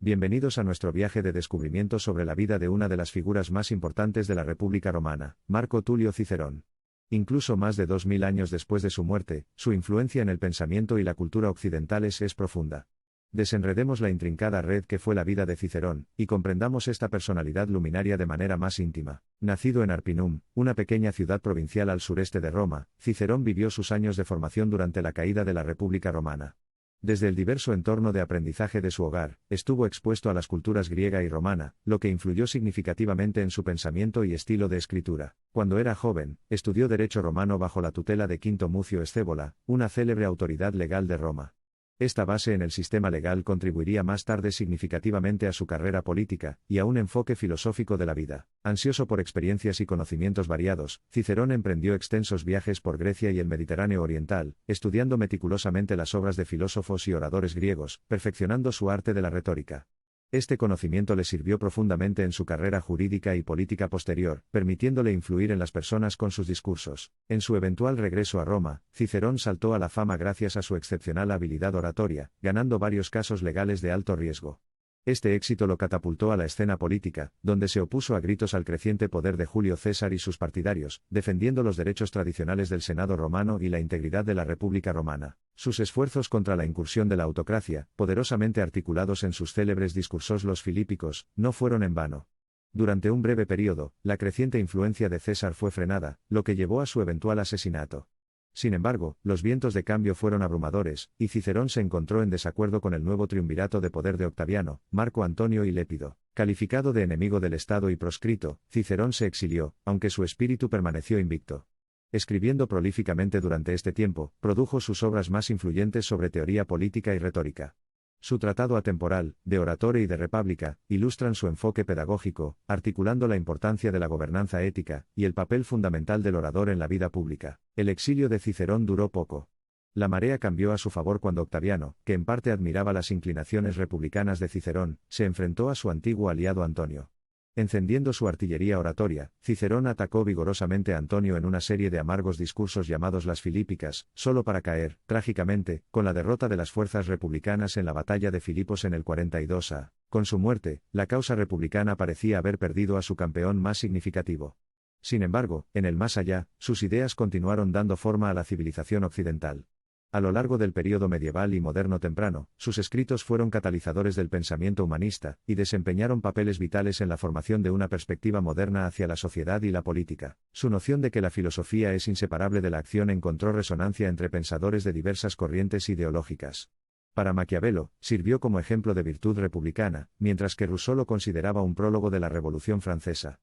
Bienvenidos a nuestro viaje de descubrimiento sobre la vida de una de las figuras más importantes de la República Romana, Marco Tulio Cicerón. Incluso más de 2000 años después de su muerte, su influencia en el pensamiento y la cultura occidentales es profunda. Desenredemos la intrincada red que fue la vida de Cicerón, y comprendamos esta personalidad luminaria de manera más íntima. Nacido en Arpinum, una pequeña ciudad provincial al sureste de Roma, Cicerón vivió sus años de formación durante la caída de la República Romana. Desde el diverso entorno de aprendizaje de su hogar, estuvo expuesto a las culturas griega y romana, lo que influyó significativamente en su pensamiento y estilo de escritura. Cuando era joven, estudió derecho romano bajo la tutela de Quinto Mucio Escévola, una célebre autoridad legal de Roma. Esta base en el sistema legal contribuiría más tarde significativamente a su carrera política, y a un enfoque filosófico de la vida. Ansioso por experiencias y conocimientos variados, Cicerón emprendió extensos viajes por Grecia y el Mediterráneo oriental, estudiando meticulosamente las obras de filósofos y oradores griegos, perfeccionando su arte de la retórica. Este conocimiento le sirvió profundamente en su carrera jurídica y política posterior, permitiéndole influir en las personas con sus discursos. En su eventual regreso a Roma, Cicerón saltó a la fama gracias a su excepcional habilidad oratoria, ganando varios casos legales de alto riesgo. Este éxito lo catapultó a la escena política, donde se opuso a gritos al creciente poder de Julio César y sus partidarios, defendiendo los derechos tradicionales del Senado romano y la integridad de la República Romana. Sus esfuerzos contra la incursión de la autocracia, poderosamente articulados en sus célebres discursos los Filípicos, no fueron en vano. Durante un breve periodo, la creciente influencia de César fue frenada, lo que llevó a su eventual asesinato. Sin embargo, los vientos de cambio fueron abrumadores, y Cicerón se encontró en desacuerdo con el nuevo triunvirato de poder de Octaviano, Marco Antonio y Lépido. Calificado de enemigo del Estado y proscrito, Cicerón se exilió, aunque su espíritu permaneció invicto. Escribiendo prolíficamente durante este tiempo, produjo sus obras más influyentes sobre teoría política y retórica. Su tratado atemporal, de Oratore y de República, ilustran su enfoque pedagógico, articulando la importancia de la gobernanza ética, y el papel fundamental del orador en la vida pública. El exilio de Cicerón duró poco. La marea cambió a su favor cuando Octaviano, que en parte admiraba las inclinaciones republicanas de Cicerón, se enfrentó a su antiguo aliado Antonio. Encendiendo su artillería oratoria, Cicerón atacó vigorosamente a Antonio en una serie de amargos discursos llamados las Filípicas, solo para caer, trágicamente, con la derrota de las fuerzas republicanas en la batalla de Filipos en el 42 a. Con su muerte, la causa republicana parecía haber perdido a su campeón más significativo. Sin embargo, en el más allá, sus ideas continuaron dando forma a la civilización occidental. A lo largo del período medieval y moderno temprano, sus escritos fueron catalizadores del pensamiento humanista, y desempeñaron papeles vitales en la formación de una perspectiva moderna hacia la sociedad y la política. Su noción de que la filosofía es inseparable de la acción encontró resonancia entre pensadores de diversas corrientes ideológicas. Para Maquiavelo, sirvió como ejemplo de virtud republicana, mientras que Rousseau lo consideraba un prólogo de la Revolución Francesa.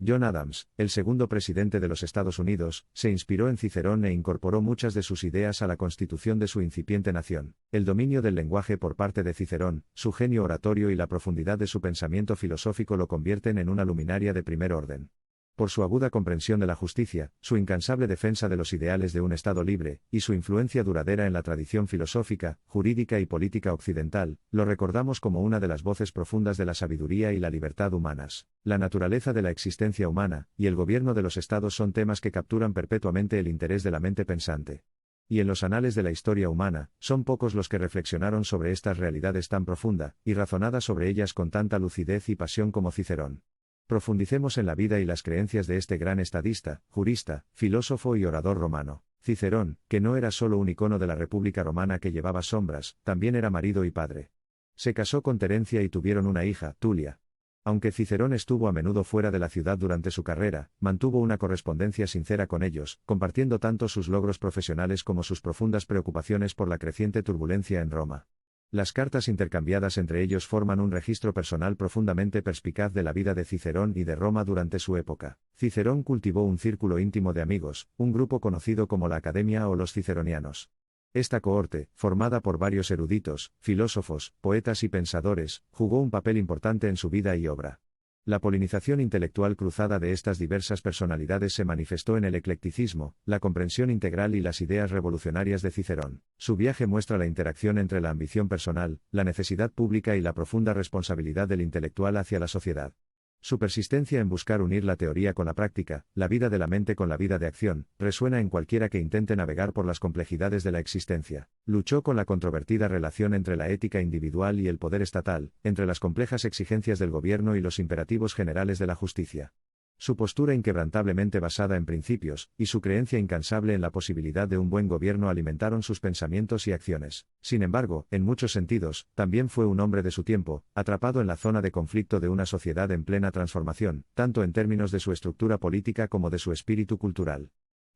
John Adams, el segundo presidente de los Estados Unidos, se inspiró en Cicerón e incorporó muchas de sus ideas a la constitución de su incipiente nación. El dominio del lenguaje por parte de Cicerón, su genio oratorio y la profundidad de su pensamiento filosófico lo convierten en una luminaria de primer orden. Por su aguda comprensión de la justicia, su incansable defensa de los ideales de un Estado libre, y su influencia duradera en la tradición filosófica, jurídica y política occidental, lo recordamos como una de las voces profundas de la sabiduría y la libertad humanas. La naturaleza de la existencia humana, y el gobierno de los estados son temas que capturan perpetuamente el interés de la mente pensante. Y en los anales de la historia humana, son pocos los que reflexionaron sobre estas realidades tan profunda, y razonadas sobre ellas con tanta lucidez y pasión como Cicerón. Profundicemos en la vida y las creencias de este gran estadista, jurista, filósofo y orador romano. Cicerón, que no era solo un icono de la República Romana que llevaba sombras, también era marido y padre. Se casó con Terencia y tuvieron una hija, Tulia. Aunque Cicerón estuvo a menudo fuera de la ciudad durante su carrera, mantuvo una correspondencia sincera con ellos, compartiendo tanto sus logros profesionales como sus profundas preocupaciones por la creciente turbulencia en Roma. Las cartas intercambiadas entre ellos forman un registro personal profundamente perspicaz de la vida de Cicerón y de Roma durante su época. Cicerón cultivó un círculo íntimo de amigos, un grupo conocido como la Academia o los Ciceronianos. Esta cohorte, formada por varios eruditos, filósofos, poetas y pensadores, jugó un papel importante en su vida y obra. La polinización intelectual cruzada de estas diversas personalidades se manifestó en el eclecticismo, la comprensión integral y las ideas revolucionarias de Cicerón. Su viaje muestra la interacción entre la ambición personal, la necesidad pública y la profunda responsabilidad del intelectual hacia la sociedad. Su persistencia en buscar unir la teoría con la práctica, la vida de la mente con la vida de acción, resuena en cualquiera que intente navegar por las complejidades de la existencia. Luchó con la controvertida relación entre la ética individual y el poder estatal, entre las complejas exigencias del gobierno y los imperativos generales de la justicia. Su postura inquebrantablemente basada en principios, y su creencia incansable en la posibilidad de un buen gobierno alimentaron sus pensamientos y acciones. Sin embargo, en muchos sentidos, también fue un hombre de su tiempo, atrapado en la zona de conflicto de una sociedad en plena transformación, tanto en términos de su estructura política como de su espíritu cultural.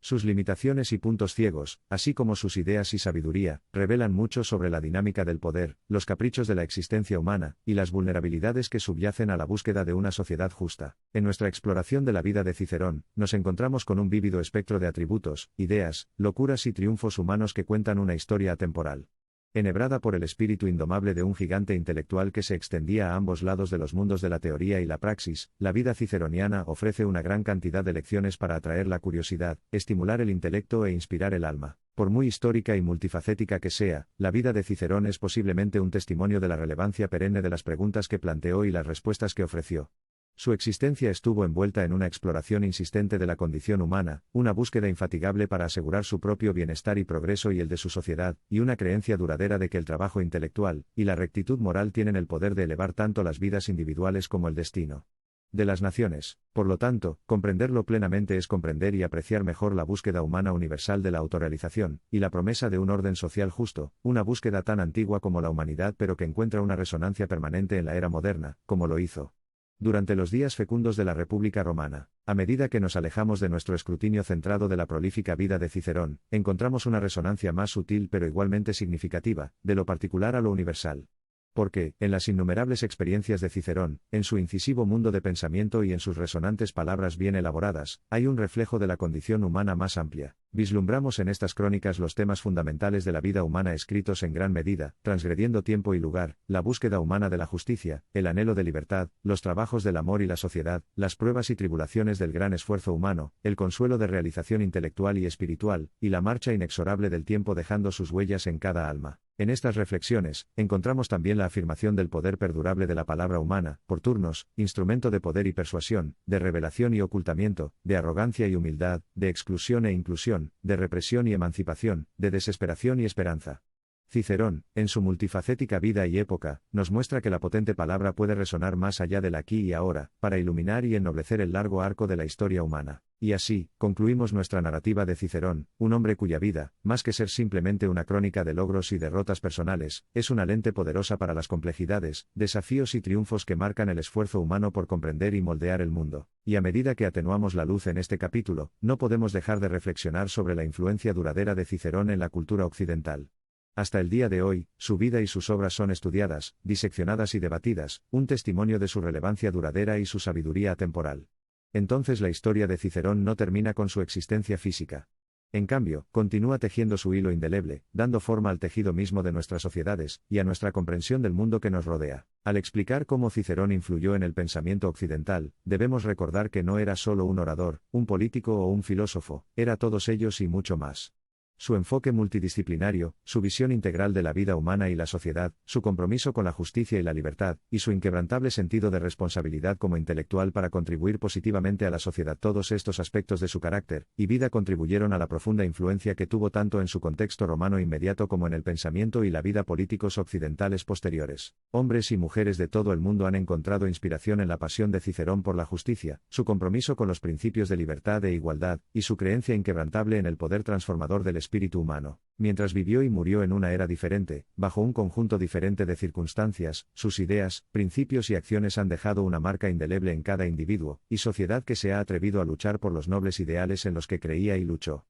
Sus limitaciones y puntos ciegos, así como sus ideas y sabiduría, revelan mucho sobre la dinámica del poder, los caprichos de la existencia humana, y las vulnerabilidades que subyacen a la búsqueda de una sociedad justa. En nuestra exploración de la vida de Cicerón, nos encontramos con un vívido espectro de atributos, ideas, locuras y triunfos humanos que cuentan una historia atemporal. Enhebrada por el espíritu indomable de un gigante intelectual que se extendía a ambos lados de los mundos de la teoría y la praxis, la vida ciceroniana ofrece una gran cantidad de lecciones para atraer la curiosidad, estimular el intelecto e inspirar el alma. Por muy histórica y multifacética que sea, la vida de Cicerón es posiblemente un testimonio de la relevancia perenne de las preguntas que planteó y las respuestas que ofreció. Su existencia estuvo envuelta en una exploración insistente de la condición humana, una búsqueda infatigable para asegurar su propio bienestar y progreso y el de su sociedad, y una creencia duradera de que el trabajo intelectual y la rectitud moral tienen el poder de elevar tanto las vidas individuales como el destino de las naciones. Por lo tanto, comprenderlo plenamente es comprender y apreciar mejor la búsqueda humana universal de la autorrealización, y la promesa de un orden social justo, una búsqueda tan antigua como la humanidad pero que encuentra una resonancia permanente en la era moderna, como lo hizo durante los días fecundos de la República Romana. A medida que nos alejamos de nuestro escrutinio centrado de la prolífica vida de Cicerón, encontramos una resonancia más sutil pero igualmente significativa, de lo particular a lo universal. Porque, en las innumerables experiencias de Cicerón, en su incisivo mundo de pensamiento y en sus resonantes palabras bien elaboradas, hay un reflejo de la condición humana más amplia. Vislumbramos en estas crónicas los temas fundamentales de la vida humana escritos en gran medida, transgrediendo tiempo y lugar, la búsqueda humana de la justicia, el anhelo de libertad, los trabajos del amor y la sociedad, las pruebas y tribulaciones del gran esfuerzo humano, el consuelo de realización intelectual y espiritual, y la marcha inexorable del tiempo dejando sus huellas en cada alma. En estas reflexiones, encontramos también la afirmación del poder perdurable de la palabra humana, por turnos, instrumento de poder y persuasión, de revelación y ocultamiento, de arrogancia y humildad, de exclusión e inclusión, de represión y emancipación, de desesperación y esperanza. Cicerón, en su multifacética vida y época, nos muestra que la potente palabra puede resonar más allá del aquí y ahora, para iluminar y ennoblecer el largo arco de la historia humana. Y así, concluimos nuestra narrativa de Cicerón, un hombre cuya vida, más que ser simplemente una crónica de logros y derrotas personales, es una lente poderosa para las complejidades, desafíos y triunfos que marcan el esfuerzo humano por comprender y moldear el mundo. Y a medida que atenuamos la luz en este capítulo, no podemos dejar de reflexionar sobre la influencia duradera de Cicerón en la cultura occidental. Hasta el día de hoy, su vida y sus obras son estudiadas, diseccionadas y debatidas, un testimonio de su relevancia duradera y su sabiduría atemporal. Entonces la historia de Cicerón no termina con su existencia física. En cambio, continúa tejiendo su hilo indeleble, dando forma al tejido mismo de nuestras sociedades, y a nuestra comprensión del mundo que nos rodea. Al explicar cómo Cicerón influyó en el pensamiento occidental, debemos recordar que no era solo un orador, un político o un filósofo, era todos ellos y mucho más. Su enfoque multidisciplinario, su visión integral de la vida humana y la sociedad, su compromiso con la justicia y la libertad, y su inquebrantable sentido de responsabilidad como intelectual para contribuir positivamente a la sociedad. Todos estos aspectos de su carácter y vida contribuyeron a la profunda influencia que tuvo tanto en su contexto romano inmediato como en el pensamiento y la vida políticos occidentales posteriores. Hombres y mujeres de todo el mundo han encontrado inspiración en la pasión de Cicerón por la justicia, su compromiso con los principios de libertad e igualdad, y su creencia inquebrantable en el poder transformador del espíritu humano. Mientras vivió y murió en una era diferente, bajo un conjunto diferente de circunstancias, sus ideas, principios y acciones han dejado una marca indeleble en cada individuo y sociedad que se ha atrevido a luchar por los nobles ideales en los que creía y luchó.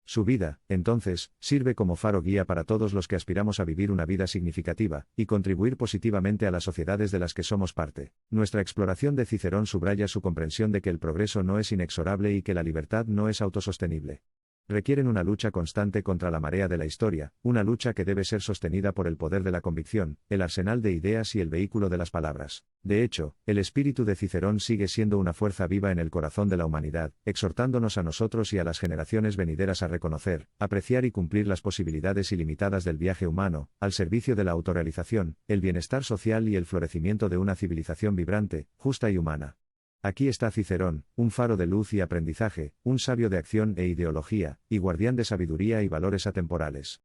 Su vida, entonces, sirve como faro guía para todos los que aspiramos a vivir una vida significativa y contribuir positivamente a las sociedades de las que somos parte. Nuestra exploración de Cicerón subraya su comprensión de que el progreso no es inexorable y que la libertad no es autosostenible. Requieren una lucha constante contra la marea de la historia, una lucha que debe ser sostenida por el poder de la convicción, el arsenal de ideas y el vehículo de las palabras. De hecho, el espíritu de Cicerón sigue siendo una fuerza viva en el corazón de la humanidad, exhortándonos a nosotros y a las generaciones venideras a reconocer, apreciar y cumplir las posibilidades ilimitadas del viaje humano, al servicio de la autorrealización, el bienestar social y el florecimiento de una civilización vibrante, justa y humana. Aquí está Cicerón, un faro de luz y aprendizaje, un sabio de acción e ideología, y guardián de sabiduría y valores atemporales.